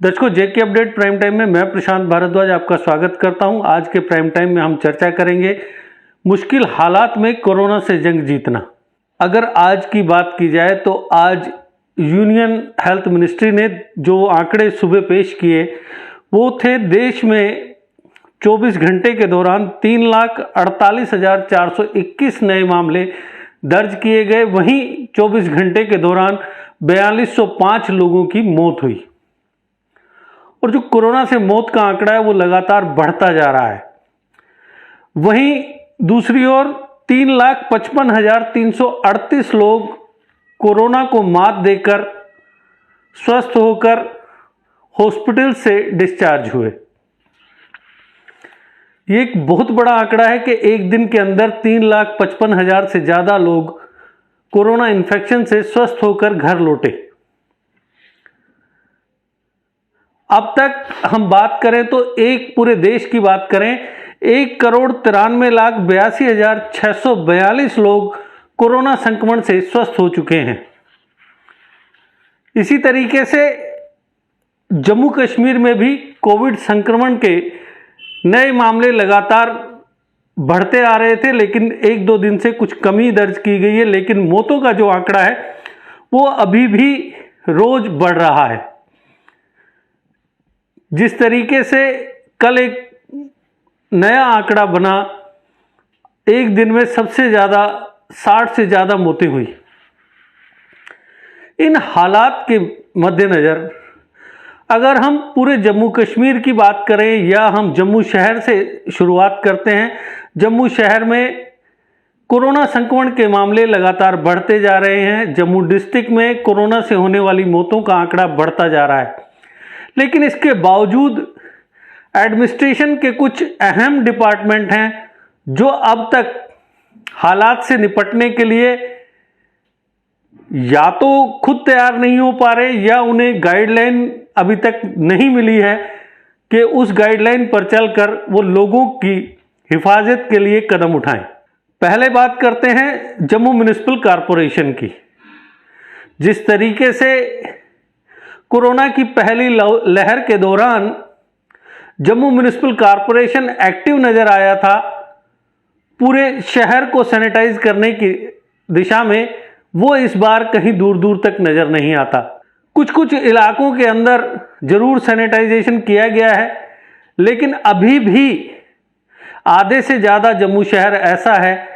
दर्शकों, जेके update prime time में मैं प्रशांत भारद्वाज आपका स्वागत करता हूं। आज के प्राइम टाइम में हम चर्चा करेंगे मुश्किल हालात में कोरोना से जंग जीतना। अगर आज की बात की जाए तो आज यूनियन हेल्थ मिनिस्ट्री ने जो आंकड़े सुबह पेश किए वो थे, देश में 24 घंटे के दौरान 3,48,421 नए मामले दर्ज किए गए। वहीं 24 घंटे के दौरान 4205 लोगों की मौत हुई और जो कोरोना से मौत का आंकड़ा है वो लगातार बढ़ता जा रहा है। वहीं दूसरी ओर 3,55,338 लोग कोरोना को मात देकर स्वस्थ होकर हॉस्पिटल से डिस्चार्ज हुए। ये एक बहुत बड़ा आंकड़ा है कि एक दिन के अंदर 3,55,000 से ज़्यादा लोग कोरोना इन्फेक्शन से स्वस्थ होकर घर लौटे। अब तक हम बात करें तो एक पूरे देश की बात करें, 1,93,82,642 लोग कोरोना संक्रमण से स्वस्थ हो चुके हैं। इसी तरीके से जम्मू कश्मीर में भी कोविड संक्रमण के नए मामले लगातार बढ़ते आ रहे थे, लेकिन एक दो दिन से कुछ कमी दर्ज की गई है। लेकिन मौतों का जो आंकड़ा है वो अभी भी रोज बढ़ रहा है। जिस तरीके से कल एक नया आंकड़ा बना, एक दिन में सबसे ज़्यादा 60 से ज़्यादा मौतें हुई। इन हालात के मद्देनज़र अगर हम पूरे जम्मू कश्मीर की बात करें या हम जम्मू शहर से शुरुआत करते हैं, जम्मू शहर में कोरोना संक्रमण के मामले लगातार बढ़ते जा रहे हैं। जम्मू डिस्ट्रिक्ट में कोरोना से होने वाली मौतों का आंकड़ा बढ़ता जा रहा है, लेकिन इसके बावजूद एडमिनिस्ट्रेशन के कुछ अहम डिपार्टमेंट हैं जो अब तक हालात से निपटने के लिए या तो खुद तैयार नहीं हो पा रहे या उन्हें गाइडलाइन अभी तक नहीं मिली है कि उस गाइडलाइन पर चलकर वो लोगों की हिफाजत के लिए कदम उठाएं। पहले बात करते हैं जम्मू म्युनिसिपल कॉरपोरेशन की। जिस तरीके से कोरोना की पहली लहर के दौरान जम्मू म्युनिसिपल कॉरपोरेशन एक्टिव नज़र आया था पूरे शहर को सैनिटाइज करने की दिशा में, वो इस बार कहीं दूर दूर तक नज़र नहीं आता। कुछ कुछ इलाकों के अंदर ज़रूर सैनिटाइजेशन किया गया है, लेकिन अभी भी आधे से ज़्यादा जम्मू शहर ऐसा है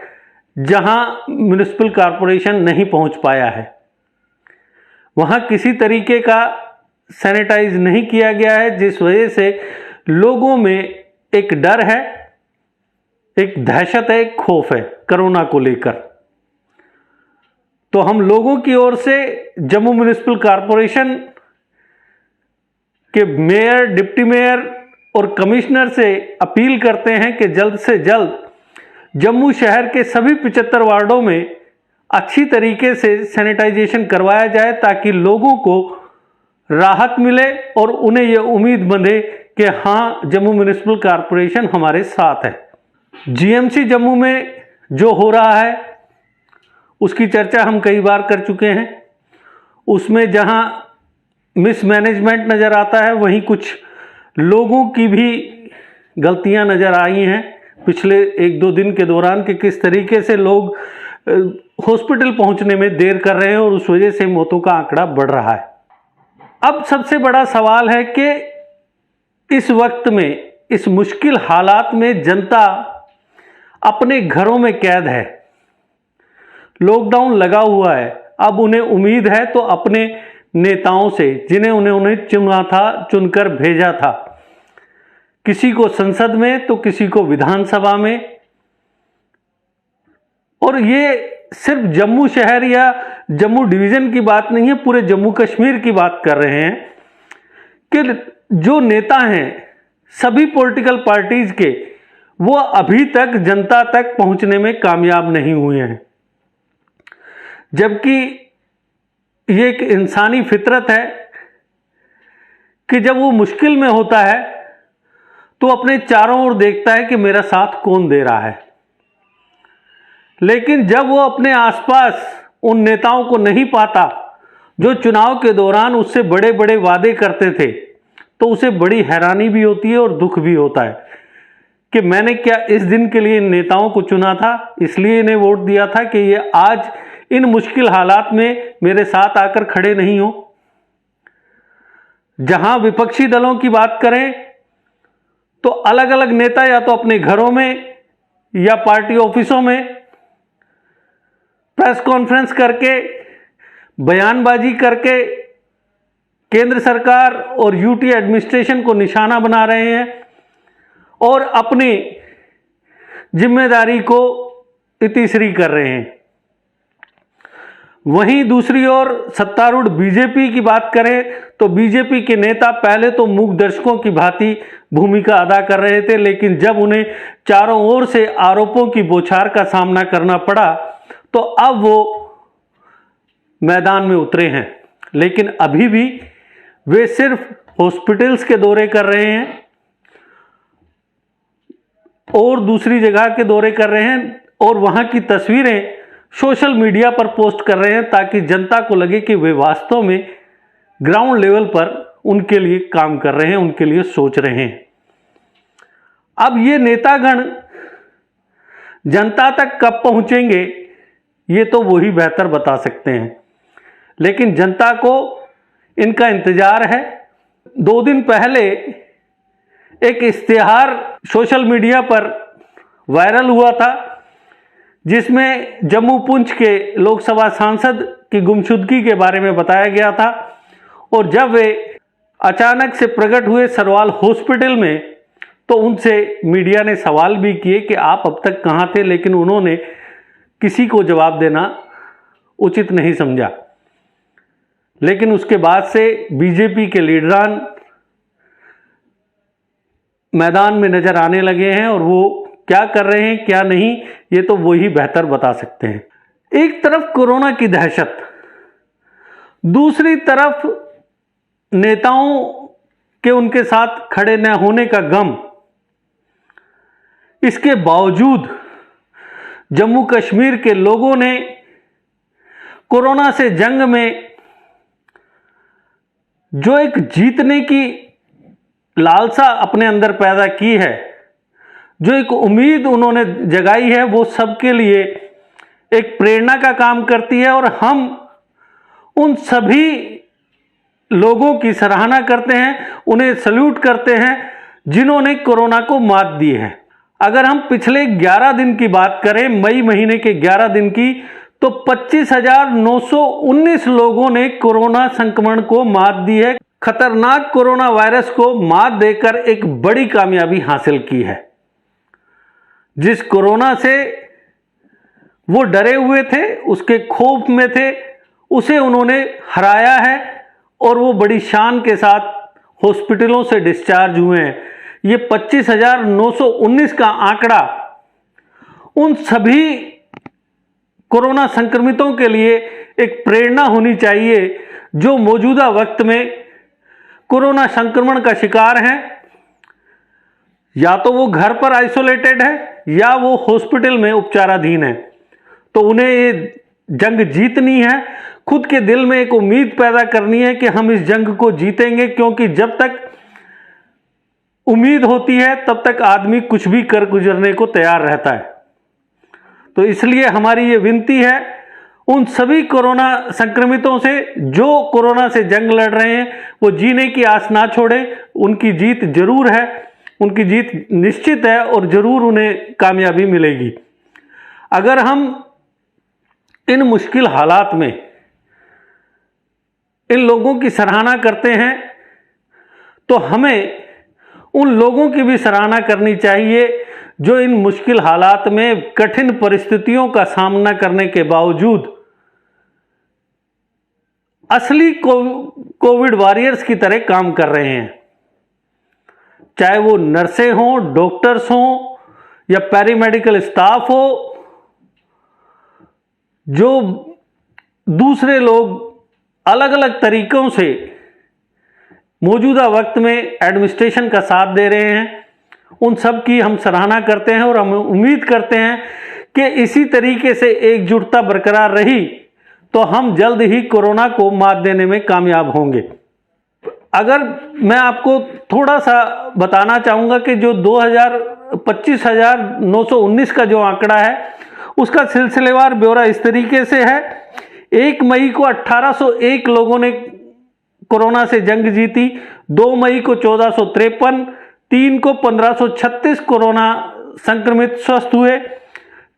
जहां म्युनिसिपल कॉरपोरेशन नहीं पहुंच पाया है। वहां किसी तरीके का सैनिटाइज नहीं किया गया है, जिस वजह से लोगों में एक डर है, एक दहशत है, एक खौफ है कोरोना को लेकर। तो हम लोगों की ओर से जम्मू म्युनिसिपल कॉरपोरेशन के मेयर, डिप्टी मेयर और कमिश्नर से अपील करते हैं कि जल्द से जल्द जम्मू शहर के सभी 75 वार्डों में अच्छी तरीके से सैनिटाइजेशन करवाया जाए, ताकि लोगों को राहत मिले और उन्हें यह उम्मीद बंधे कि हाँ, जम्मू म्युनिसिपल कॉरपोरेशन हमारे साथ है। जीएमसी जम्मू में जो हो रहा है उसकी चर्चा हम कई बार कर चुके हैं। उसमें जहां मिसमैनेजमेंट नज़र आता है, वहीं कुछ लोगों की भी गलतियां नज़र आई हैं पिछले एक दो दिन के दौरान कि किस तरीके से लोग हॉस्पिटल पहुंचने में देर कर रहे हैं और उस वजह से मौतों का आंकड़ा बढ़ रहा है। अब सबसे बड़ा सवाल है कि इस वक्त में, इस मुश्किल हालात में जनता अपने घरों में कैद है, लॉकडाउन लगा हुआ है। अब उन्हें उम्मीद है तो अपने नेताओं से, जिन्हें उन्हें चुना था, चुनकर भेजा था, किसी को संसद में तो किसी को विधानसभा में। और ये सिर्फ जम्मू शहर या जम्मू डिवीज़न की बात नहीं है, पूरे जम्मू कश्मीर की बात कर रहे हैं कि जो नेता हैं सभी पॉलिटिकल पार्टीज के, वो अभी तक जनता तक पहुंचने में कामयाब नहीं हुए हैं। जबकि ये एक इंसानी फितरत है कि जब वो मुश्किल में होता है तो अपने चारों ओर देखता है कि मेरा साथ कौन दे रहा है, लेकिन जब वो अपने आसपास उन नेताओं को नहीं पाता जो चुनाव के दौरान उससे बड़े बड़े वादे करते थे, तो उसे बड़ी हैरानी भी होती है और दुख भी होता है कि मैंने क्या इस दिन के लिए इन नेताओं को चुना था, इसलिए इन्हें वोट दिया था कि ये आज इन मुश्किल हालात में मेरे साथ आकर खड़े नहीं हो। जहां विपक्षी दलों की बात करें तो अलग अलग नेता या तो अपने घरों में या पार्टी ऑफिसों में प्रेस कॉन्फ्रेंस करके बयानबाजी करके केंद्र सरकार और यूटी एडमिनिस्ट्रेशन को निशाना बना रहे हैं और अपनी जिम्मेदारी को इतिश्री कर रहे हैं। वहीं दूसरी ओर सत्तारूढ़ बीजेपी की बात करें तो बीजेपी के नेता पहले तो मूक दर्शकों की भांति भूमिका अदा कर रहे थे, लेकिन जब उन्हें चारों ओर से आरोपों की बौछार का सामना करना पड़ा तो अब वो मैदान में उतरे हैं। लेकिन अभी भी वे सिर्फ हॉस्पिटल्स के दौरे कर रहे हैं और दूसरी जगह के दौरे कर रहे हैं और वहां की तस्वीरें सोशल मीडिया पर पोस्ट कर रहे हैं ताकि जनता को लगे कि वे वास्तव में ग्राउंड लेवल पर उनके लिए काम कर रहे हैं, उनके लिए सोच रहे हैं। अब ये नेतागण जनता तक कब पहुंचेंगे ये तो वही बेहतर बता सकते हैं, लेकिन जनता को इनका इंतजार है। 2 दिन पहले एक इश्तिहार सोशल मीडिया पर वायरल हुआ था जिसमें जम्मू पुंछ के लोकसभा सांसद की गुमशुदगी के बारे में बताया गया था और जब वे अचानक से प्रकट हुए सरवाल हॉस्पिटल में तो उनसे मीडिया ने सवाल भी किए कि आप अब तक कहाँ थे, लेकिन उन्होंने किसी को जवाब देना उचित नहीं समझा। लेकिन उसके बाद से बीजेपी के लीडरान मैदान में नजर आने लगे हैं और वो क्या कर रहे हैं क्या नहीं ये तो वो ही बेहतर बता सकते हैं। एक तरफ कोरोना की दहशत, दूसरी तरफ नेताओं के उनके साथ खड़े न होने का गम। इसके बावजूद जम्मू कश्मीर के लोगों ने कोरोना से जंग में जो एक जीतने की लालसा अपने अंदर पैदा की है, जो एक उम्मीद उन्होंने जगाई है, वो सबके लिए एक प्रेरणा का काम करती है और हम उन सभी लोगों की सराहना करते हैं, उन्हें सल्यूट करते हैं जिन्होंने कोरोना को मात दी है। अगर हम पिछले 11 दिन की बात करें, मई महीने के 11 दिन की, तो 25,919 लोगों ने कोरोना संक्रमण को मात दी है। खतरनाक कोरोना वायरस को मात देकर एक बड़ी कामयाबी हासिल की है। जिस कोरोना से वो डरे हुए थे, उसके खौफ में थे, उसे उन्होंने हराया है और वो बड़ी शान के साथ हॉस्पिटलों से डिस्चार्ज हुए हैं। ये 25,919 का आंकड़ा उन सभी कोरोना संक्रमितों के लिए एक प्रेरणा होनी चाहिए जो मौजूदा वक्त में कोरोना संक्रमण का शिकार हैं। या तो वो घर पर आइसोलेटेड है या वो हॉस्पिटल में उपचाराधीन है, तो उन्हें ये जंग जीतनी है। खुद के दिल में एक उम्मीद पैदा करनी है कि हम इस जंग को जीतेंगे, क्योंकि जब तक उम्मीद होती है तब तक आदमी कुछ भी कर गुजरने को तैयार रहता है। तो इसलिए हमारी ये विनती है उन सभी कोरोना संक्रमितों से जो कोरोना से जंग लड़ रहे हैं, वो जीने की आस ना छोड़ें। उनकी जीत जरूर है, उनकी जीत निश्चित है और जरूर उन्हें कामयाबी मिलेगी। अगर हम इन मुश्किल हालात में इन लोगों की सराहना करते हैं तो हमें उन लोगों की भी सराहना करनी चाहिए जो इन मुश्किल हालात में कठिन परिस्थितियों का सामना करने के बावजूद असली कोविड वॉरियर्स की तरह काम कर रहे हैं। चाहे वो नर्सें हों, डॉक्टर्स हों या पैरामेडिकल स्टाफ हो, जो दूसरे लोग अलग अलग तरीकों से मौजूदा वक्त में एडमिनिस्ट्रेशन का साथ दे रहे हैं, उन सब की हम सराहना करते हैं और हम उम्मीद करते हैं कि इसी तरीके से एकजुटता बरकरार रही तो हम जल्द ही कोरोना को मात देने में कामयाब होंगे। अगर मैं आपको थोड़ा सा बताना चाहूँगा कि जो 25,919 का जो आंकड़ा है उसका सिलसिलेवार ब्यौरा इस तरीके से है। 1 मई को 1801 लोगों ने कोरोना से जंग जीती, 2 मई को 1453, 3 को 1536 कोरोना संक्रमित स्वस्थ हुए,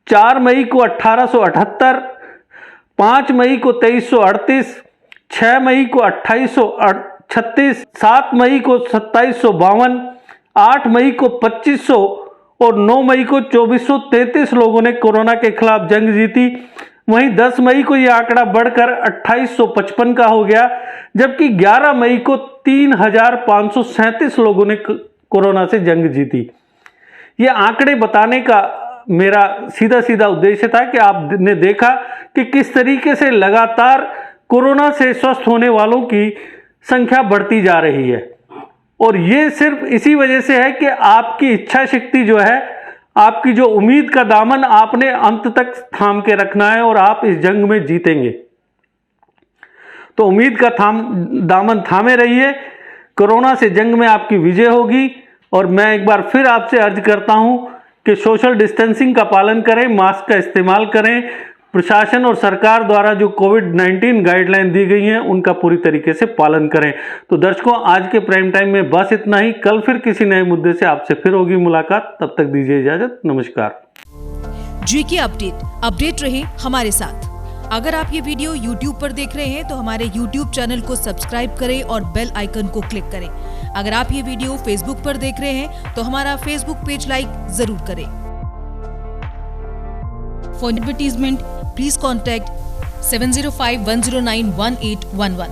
4 मई को 1878, 5 मई को 2338, 6 मई को 2836, 7 मई को 2752, 8 मई को 2500 और 9 मई को 2433 लोगों ने कोरोना के खिलाफ जंग जीती। वहीं 10 मई को यह आंकड़ा बढ़कर 2855 का हो गया, जबकि 11 मई को 3537 लोगों ने कोरोना से जंग जीती। ये आंकड़े बताने का मेरा सीधा सीधा उद्देश्य था कि आपने देखा कि किस तरीके से लगातार कोरोना से स्वस्थ होने वालों की संख्या बढ़ती जा रही है। और ये सिर्फ इसी वजह से है कि आपकी इच्छा शक्ति जो है, आपकी जो उम्मीद का दामन आपने अंत तक थाम के रखना है और आप इस जंग में जीतेंगे। तो उम्मीद का दामन थामे रहिए, कोरोना से जंग में आपकी विजय होगी। और मैं एक बार फिर आपसे अर्ज करता हूं कि सोशल डिस्टेंसिंग का पालन करें, मास्क का इस्तेमाल करें, प्रशासन और सरकार द्वारा जो कोविड-19 गाइडलाइन दी गई हैं उनका पूरी तरीके से पालन करें। तो दर्शकों, आज के प्राइम टाइम में बस इतना ही। कल फिर किसी नए मुद्दे से आपसे फिर होगी मुलाकात। तब तक दीजिए इजाजत। नमस्कार। जीके अपडेट रहे हमारे साथ। अगर आप ये वीडियो YouTube पर देख रहे हैं तो हमारे YouTube चैनल को सब्सक्राइब करें और बेल आइकन को क्लिक करें। अगर आप ये वीडियो Facebook पर देख रहे हैं तो हमारा Facebook पेज लाइक जरूर करें। For advertisement please contact 7051091811।